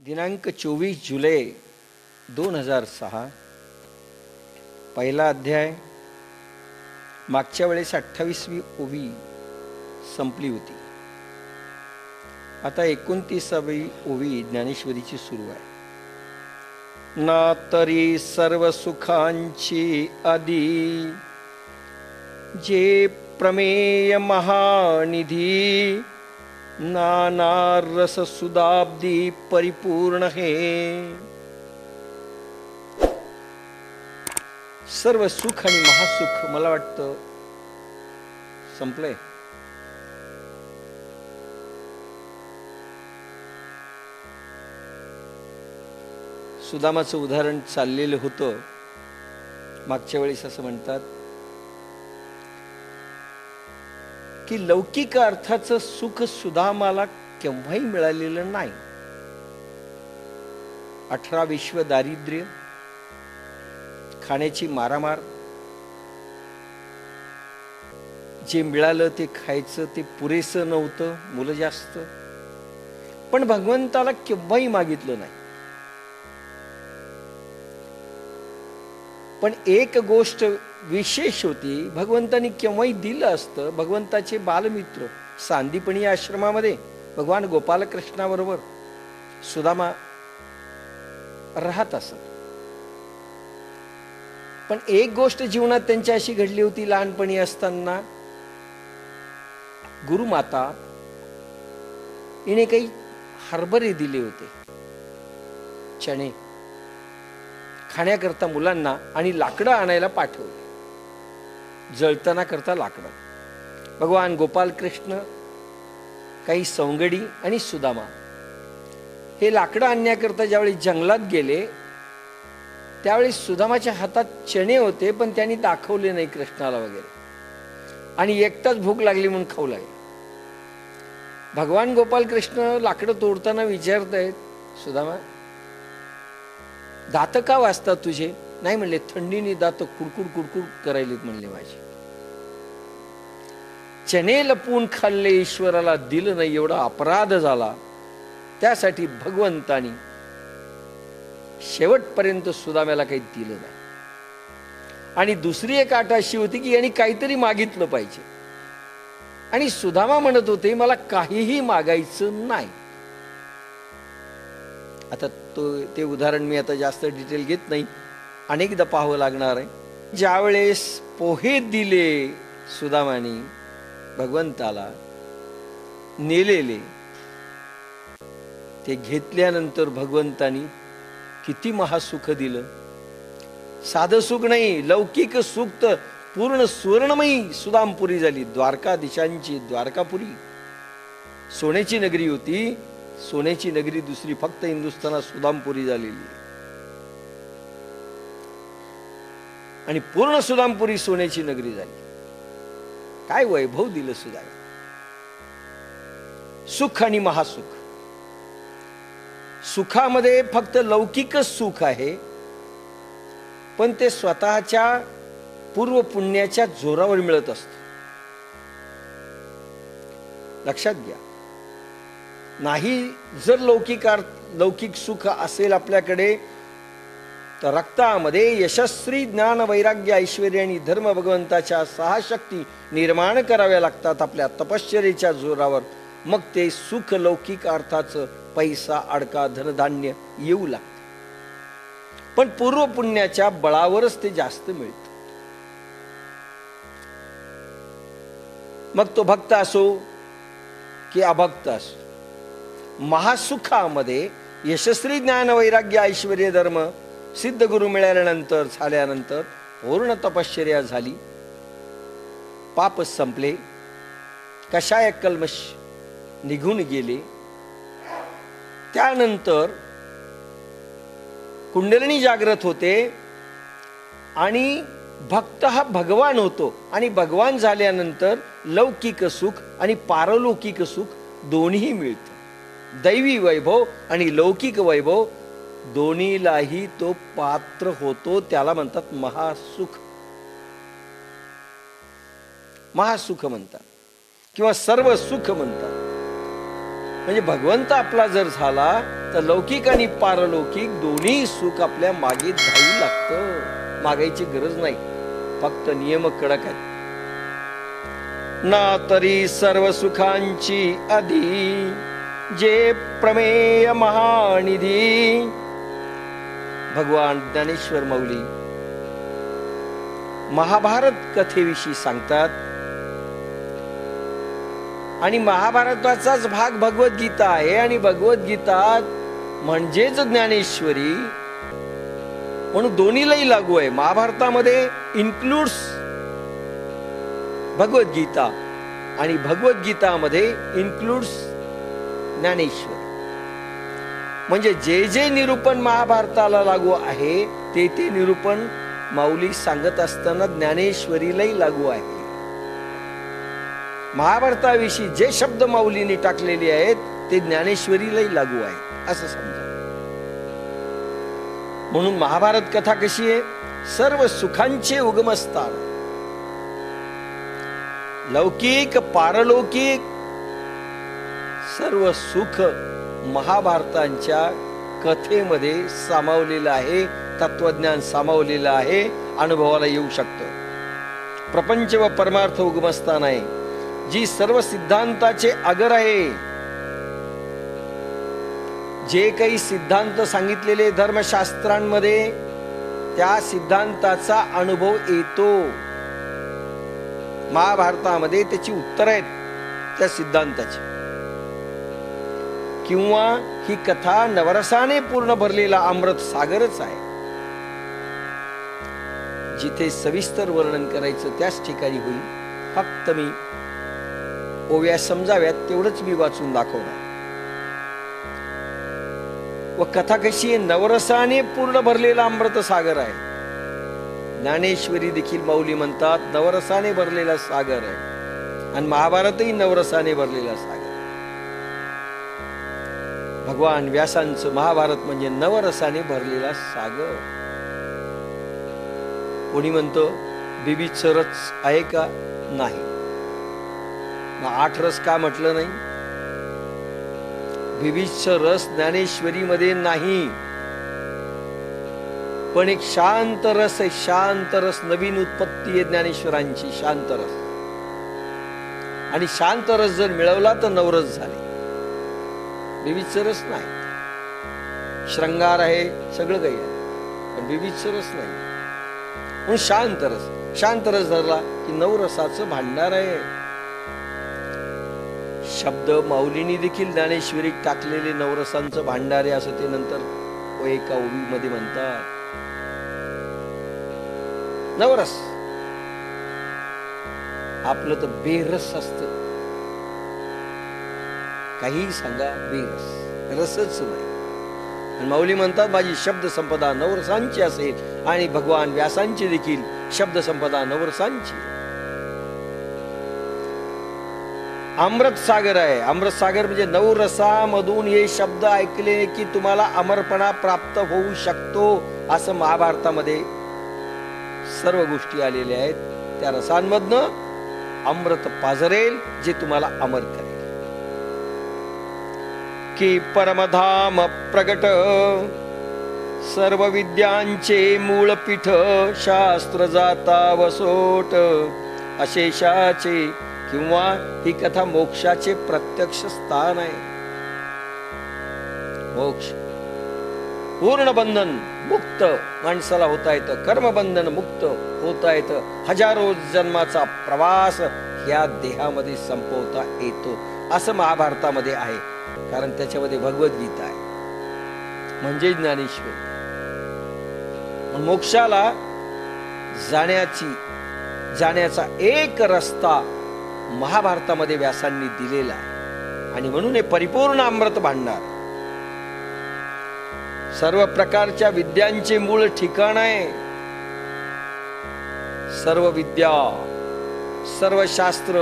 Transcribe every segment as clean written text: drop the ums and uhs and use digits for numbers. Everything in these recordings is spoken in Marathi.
दिनांक 24 जुलै 2006 पहिला अध्याय. मागच्या वेळेस 28वी ओवी संपली होती. आता 29वी ओवी ज्ञानेश्वरीची सुरू आहे. ना तरी सर्व सुखांची आदी जे प्रमेय महानिधी, नाना रस सुदाब्दी परिपूर्ण हे. सर्व सुख आणि महासुख मला वाटतं संपलंय. सुदामाचं उदाहरण चाललेलं होतं. मागच्या वेळेस असं म्हणतात की लौकिक अर्थाचं सुख सुदामाला केव्हाही मिळालेलं नाही. 18 विश्व दारिद्र्य, खाण्याची मारामार, जे मिळालं ते खायचं ते पुरेसं नव्हतं, मुलं जास्त, पण भगवंताला केव्हाही मागितलं नाही. पण एक गोष्ट विशेष होती, भगवंतानी केव्हाही दिलं असतं. भगवंताचे बालमित्र सांदीपणी आश्रमामध्ये भगवान गोपालकृष्णाबरोबर सुदामा राहत असत. पण एक गोष्ट जीवनात त्यांच्या अशी घडली होती. लहानपणी असताना गुरुमाता हिने काही हरभरे दिले होते, चणे खाण्याकरता मुलांना, आणि लाकडं आणायला पाठवले, जळताना करता लाकडं. भगवान गोपाल कृष्ण, काही सवंगडी आणि सुदामा हे लाकडं आणण्याकरता ज्यावेळी जंगलात गेले त्यावेळी सुदामाच्या हातात चणे होते, पण त्यांनी दाखवले नाही कृष्णाला वगैरे, आणि एकटाच भूक लागली म्हणून खाऊ लागले. भगवान गोपाल कृष्ण लाकडं तोडताना विचारतायत, सुदामा दात का वाजतात तुझे? नाही म्हणले, थंडीने दात कुडकुड कुडकुड करायलेत म्हणले माझे. चणे लपून खाल्ले, ईश्वराला दिलं नाही, एवढा अपराध झाला. त्यासाठी भगवंतानी शेवटपर्यंत सुदाम्याला काही दिलं नाही. आणि दुसरी एक आट अशी होती की यांनी काहीतरी मागितलं पाहिजे, आणि सुदामा म्हणत होते मला काहीही मागायचं नाही. आता ते उदाहरण मी आता जास्त डिटेल घेत नाही, अनेकदा पाहावं लागणार आहे. ज्यावेळेस पोहे दिले सुदामानी भगवंताला नेलेले, ते घेतल्यानंतर भगवंतानी किती महासुख दिलं. साधं सुख नाही, लौकिक सुख तर पूर्ण सुवर्णमयी सुदामपुरी झाली. द्वारकाधीशांची द्वारकापुरी सोन्याची नगरी होती. सोन्याची नगरी दुसरी फक्त हिंदुस्थानात सुदामपुरी झालेली, आणि पूर्ण सुदामपुरी सोन्याची नगरी झाली. काय वैभव दिलं सुदामा. सुख आणि महासुख. सुखामध्ये फक्त लौकिकच सुख आहे, पण ते स्वतःच्या पूर्व पुण्याच्या जोरावर मिळत असत. लक्षात घ्या. नाही जर लौकिक सुख असेल आपल्याकडे, तर रक्तामध्ये यशस्वी ज्ञान वैराग्य ऐश्वर्य आणि धर्म भगवंताच्या 6 शक्ती निर्माण कराव्या लागतात आपल्या तपश्चर्येच्या जोरावर. मग ते सुख लौकिक अर्थाचं पैसा अडका धनधान्य येऊ लागतं. पण पूर्व पुण्याच्या बळावरच ते जास्त मिळतं. मग तो भक्त असो की अभक्त असो, महासुखामध्ये यशस्वी ज्ञान वैराग्य ऐश्वर्य धर्म सिद्ध गुरु मिळाल्यानंतर झाल्यानंतर पूर्ण तपश्चर्या झाली, पाप संपले, कषाय कल्मश निघून गेले. त्यानंतर कुंडलिनी जागृत होते, आणि भक्त हा भगवान होतो. आणि भगवान झाल्यानंतर लौकिक सुख आणि पारलौकिक सुख दोन्ही मिळतं. दैवी वैभव आणि लौकिक वैभव दोन्हीलाही तो पात्र होतो. त्याला म्हणतात महासुख. महासुख म्हणतात किंवा सर्व सुख म्हणतात. म्हणजे भगवंत आपला जर झाला तर लौकिक आणि पारलौकिक दोन्ही सुख आपल्या मागे धावू लागतं. मागायची गरज नाही, फक्त नियम कडक आहेत. ना तरी सर्व सुखांची आधी जे प्रमेय महानिधी. भगवान ज्ञानेश्वर माऊली महाभारत कथेविषयी सांगतात आणि महाभारताचाच भाग भगवद्गीता आहे आणि भगवद्गीता म्हणजेच ज्ञानेश्वरी, म्हणून दोन्हीलाही लागू आहे. महाभारतामध्ये इन्क्लूड्स भगवद्गीता आणि भगवद्गीतामध्ये इन्क्लूड्स ज्ञानेश्वरी. म्हणजे जे जे निरूपण महाभारताला लागू आहे ते ते निरूपण माऊली सांगत असताना ज्ञानेश्वरीलाही लागू आहे. महाभारताविषयी जे शब्द माऊलीने टाकलेले आहेत ते ज्ञानेश्वरीलाही लागू आहे असं समजा. म्हणून महाभारत कथा कशी आहे? सर्व सुखांचे उगमस्थान. लौकिक पारलौकिक सर्व सुख महाभारतांच्या कथेमध्ये सामावलेलं आहे. तत्वज्ञान सामावलेलं आहे, अनुभवाला येऊ शकतं. प्रपंच व परमार्थ उगमस्थान आहे, जी सर्व सिद्धांताचे आगर आहे. जे काही सिद्धांत सांगितलेले धर्मशास्त्रांमध्ये त्या सिद्धांताचा अनुभव येतो. महाभारतामध्ये त्याची उत्तर आहेत त्या सिद्धांताची. किंवा ही कथा नवरसाने पूर्ण भरलेला अमृत सागरच आहे. जिथे सविस्तर वर्णन करायचं त्याच ठिकाणी होईल. फक्त मी ओव्या समजाव्यात तेवढंच मी वाचून दाखवणार. व कथा कशी आहे? नवरसाने पूर्ण भरलेला अमृत सागर आहे. ज्ञानेश्वरी देखील माऊली म्हणतात नवरसाने भरलेला सागर आहे आणि महाभारतही नवरसाने भरलेला सागर. भगवान व्यासांचं महाभारत म्हणजे नवरसाने भरलेला सागर. कोणी म्हणतो बीबीचं रस आहे का? नाही. मग 8 रस का म्हटलं नाही? बीबीचं रस ज्ञानेश्वरीमध्ये नाही, पण एक शांत रस आहे. शांत रस नवीन उत्पत्ती आहे ज्ञानेश्वरांची. शांत रस आणि शांत रस जर मिळवला तर नवरस झाले. बीबीचं रस नाही. श्रृंगार आहे, सगळं काही आहे, पण बीबीचं रस नाही. म्हणून शांत रस. शांत रस धरला की नवरसाचं भांडार आहे. शब्द माऊलीनी देखील ज्ञानेश्वरीत टाकलेले नवरसांचं भांडार आहे असं ते नंतर एका ओवीमध्ये म्हणतात. नवरस आपलं तर बेरस असत. काही सांगा, बेरस, रसच नाही. आणि माऊली म्हणतात माझी शब्द संपदा नवरसांची असेल आणि भगवान व्यासांची देखील शब्द संपदा नवरसांची. अमृत सागर आहे. अमृत सागर म्हणजे नवरसामधून हे शब्द ऐकले की तुम्हाला अमरपणा प्राप्त होऊ शकतो असं महाभारतामध्ये सर्व गोष्टी आलेल्या आहेत. त्या रसांमधनं अमृत पाझरेल जे तुम्हाला अमर करेल. की परमधाम प्रगट सर्व विद्यांचे मूळ पीठ शास्त्र जाता वसोट अशेषाचे. किंवा ही कथा मोक्षाचे प्रत्यक्ष स्थान आहे. मोक्ष पूर्ण बंधन मुक्त माणसाला होता येतं. कर्मबंधन मुक्त होता येतं. हजारो जन्माचा प्रवास या देहामध्ये संपवता येतो असं महाभारतामध्ये आहे. कारण त्याच्यामध्ये भगवद्गीता आहे म्हणजे ज्ञानेश्वरी. मोक्षाला जाण्याचा एक रस्ता महाभारतामध्ये व्यासांनी दिलेला आहे आणि म्हणून हे परिपूर्ण अमृत भांडार. सर्व प्रकारच्या विद्यांचे मूळ ठिकाण आहे. सर्व विद्या सर्व शास्त्र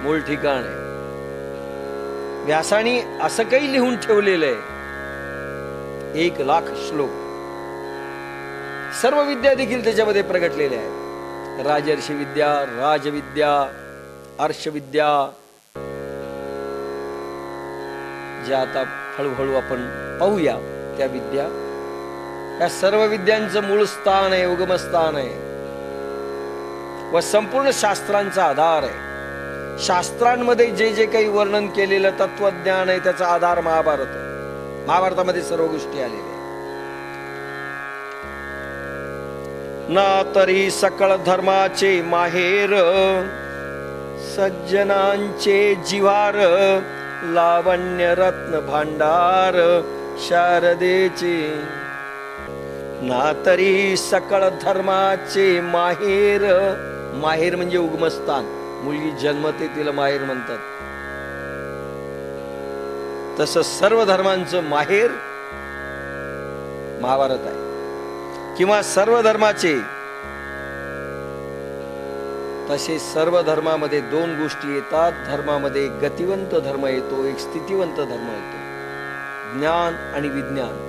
मूळ ठिकाण आहे. व्यासानी असं काही लिहून ठेवलेलं आहे 1,00,000 श्लोक. सर्व विद्या देखील त्याच्यामध्ये प्रगटलेल्या आहेत. राजर्षी विद्या, राजविद्या, अर्षविद्या, ज्या आता हळूहळू आपण पाहूया त्या विद्या. या सर्व विद्यांचं मूळ स्थान आहे, उगमस्थान आहे व संपूर्ण शास्त्रांचा आधार आहे. शास्त्रांमध्ये जे जे काही वर्णन केलेलं तत्वज्ञान आहे त्याचा आधार महाभारत आहे. महाभारतामध्ये सर्व गोष्टी आलेल्या आहेत. ना तरी सकळ धर्माचे माहेर, सज्जनांचे जिव्हार, लावण्य रत्न भांडार शारदेचे. ना तरी सकळ धर्माचे माहेर, माहेर म्हणजे उगमस्थान. मुलगी जन्मते तिला माहेर म्हणतात. तसं सर्व धर्मांचं माहेर महाभारत आहे. किंवा सर्व धर्माचे, तसे सर्व धर्मामध्ये दोन गोष्टी येतात. धर्मामध्ये एक गतिवंत धर्म येतो, एक स्थितिवंत धर्म येतो. ज्ञान आणि विज्ञान.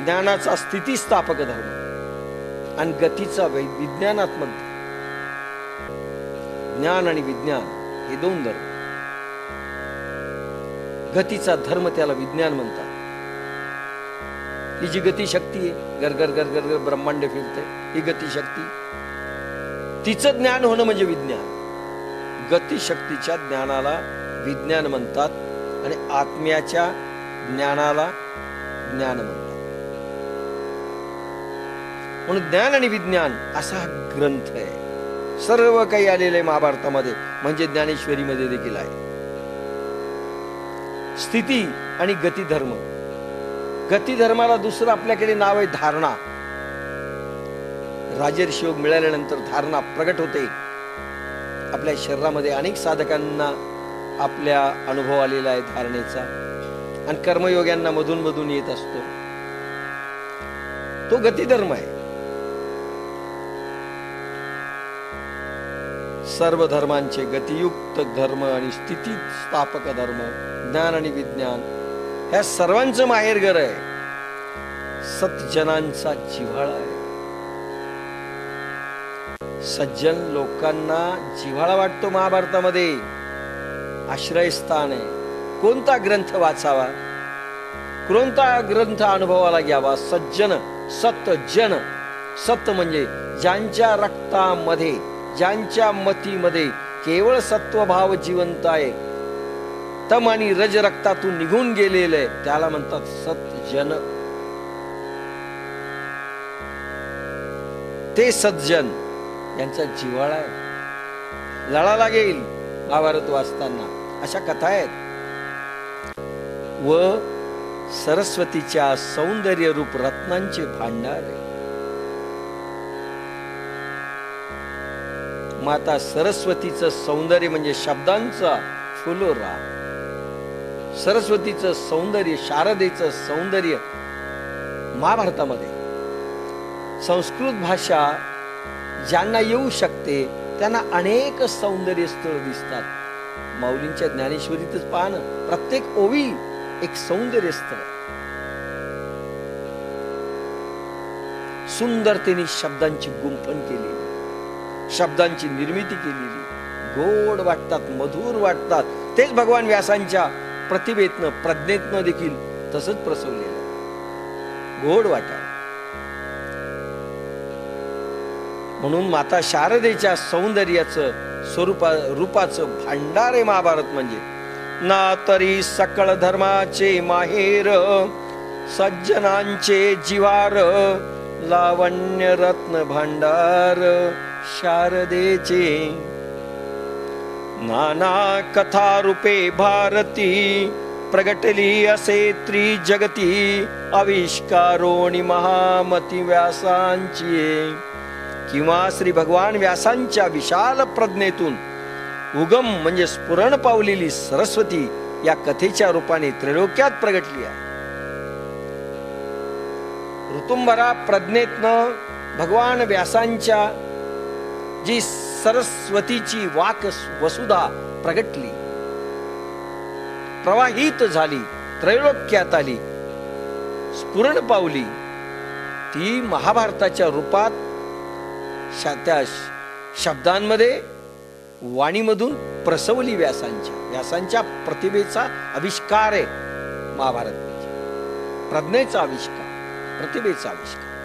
ज्ञानाचा स्थितिस्थापक धर्म आणि गतीचा विज्ञानात्मक. ज्ञान आणि विज्ञान हे दोन धर्म. गतीचा धर्म त्याला विज्ञान म्हणतात. ही जी गती शक्ती आहे, गरगर गरगर ब्रह्मांड फिरते, ही गती शक्ती, तिचं ज्ञान होणं म्हणजे विज्ञान. गतिशक्तीच्या ज्ञानाला विज्ञान म्हणतात आणि आत्म्याच्या ज्ञानाला ज्ञान म्हणतात. म्हणून ज्ञान आणि विज्ञान असा हा ग्रंथ आहे. सर्व काही आलेलं आहे महाभारतामध्ये, म्हणजे ज्ञानेश्वरीमध्ये देखील आहे. स्थिती आणि गती धर्म. गती धर्माला दुसरं आपल्याकडे नाव आहे धारणा. राजर्षी योग मिळाल्यानंतर धारणा प्रगट होते आपल्या शरीरामध्ये. अनेक साधकांना आपल्या अनुभव आलेला आहे धारणेचा, आणि कर्मयोग्यांना मधून मधून येत असतो. तो गतिधर्म आहे. सर्व धर्मांचे गतियुक्त धर्म आणि स्थिती स्थापक धर्म, ज्ञान आणि विज्ञान, ह्या सर्वांचं माहेरघर आहे. सज्जनांचा जिव्हाळा आहे. सज्जन लोकांना जिव्हाळा वाटतो महाभारतामध्ये. आश्रयस्थान आहे. कोणता ग्रंथ वाचावा, कोणता ग्रंथ अनुभवाला घ्यावा? सज्जन, सत जन. सत म्हणजे ज्यांच्या रक्तामध्ये, ज्यांच्या मतीमध्ये केवळ सत्वभाव जिवंत आहे, तम आणि रज रक्तातून निघून गेलेलं आहे, त्याला म्हणतात सज्जन. ते सज्जन यांचा जिव्हाळा आहे. लढा लागेल महाभारत वाचताना, अशा कथा आहेत. व सरस्वतीच्या सौंदर्य रूप रत्नांचे भांडार आहे. माता सरस्वतीचं सौंदर्य म्हणजे शब्दांचा फुलोरा. सरस्वतीचं सौंदर्य, शारदेचं सौंदर्य महाभारतामध्ये. संस्कृत भाषा ज्यांना येऊ शकते त्यांना अनेक सौंदर्य स्थळ दिसतात. माऊलींच्या ज्ञानेश्वरीतच पहा ना, प्रत्येक ओवी एक सौंदर्य स्थळ. सुंदरतेने शब्दांची गुंफण केलेली, शब्दांची निर्मिती केलेली, गोड वाटतात, मधुर वाटतात. तेच भगवान व्यासांच्या प्रतिभेतनं, प्रज्ञेतनं देखील तसंच प्रसवलेलं आहे. गोड वाटा. म्हणून माता शारदेच्या सौंदर्याचं रूपाचं भांडार आहे महाभारत म्हणजे. ना तरी सकळ धर्माचे माहेर, सज्जनांचे जिवार, लावण्य रत्न भांडार शारदेचे. नाना कथा रूपे भारती, प्रगटली असे त्रिजगती, आविष्कारोणी महामती व्यासांची. किंवा श्री भगवान व्यासांच्या विशाल प्रज्ञेतून उगम म्हणजे स्फुरण पावलेली सरस्वती या कथेच्या रूपाने त्रैलोक्यात प्रगटली आहे. ऋतुंभरा प्रज्ञेतनं भगवान व्यासांच्या जी सरस्वतीची वाक वसुधा प्रगटली, प्रवाहित झाली, त्रैलोक्यात आली, स्फुरण पावली, ती महाभारताच्या रूपात त्या शब्दांमध्ये वाणीमधून प्रसवली व्यासांच्या प्रतिभेचा आविष्कार आहे महाभारत. प्रज्ञेचा आविष्कार, प्रतिभेचा आविष्कार.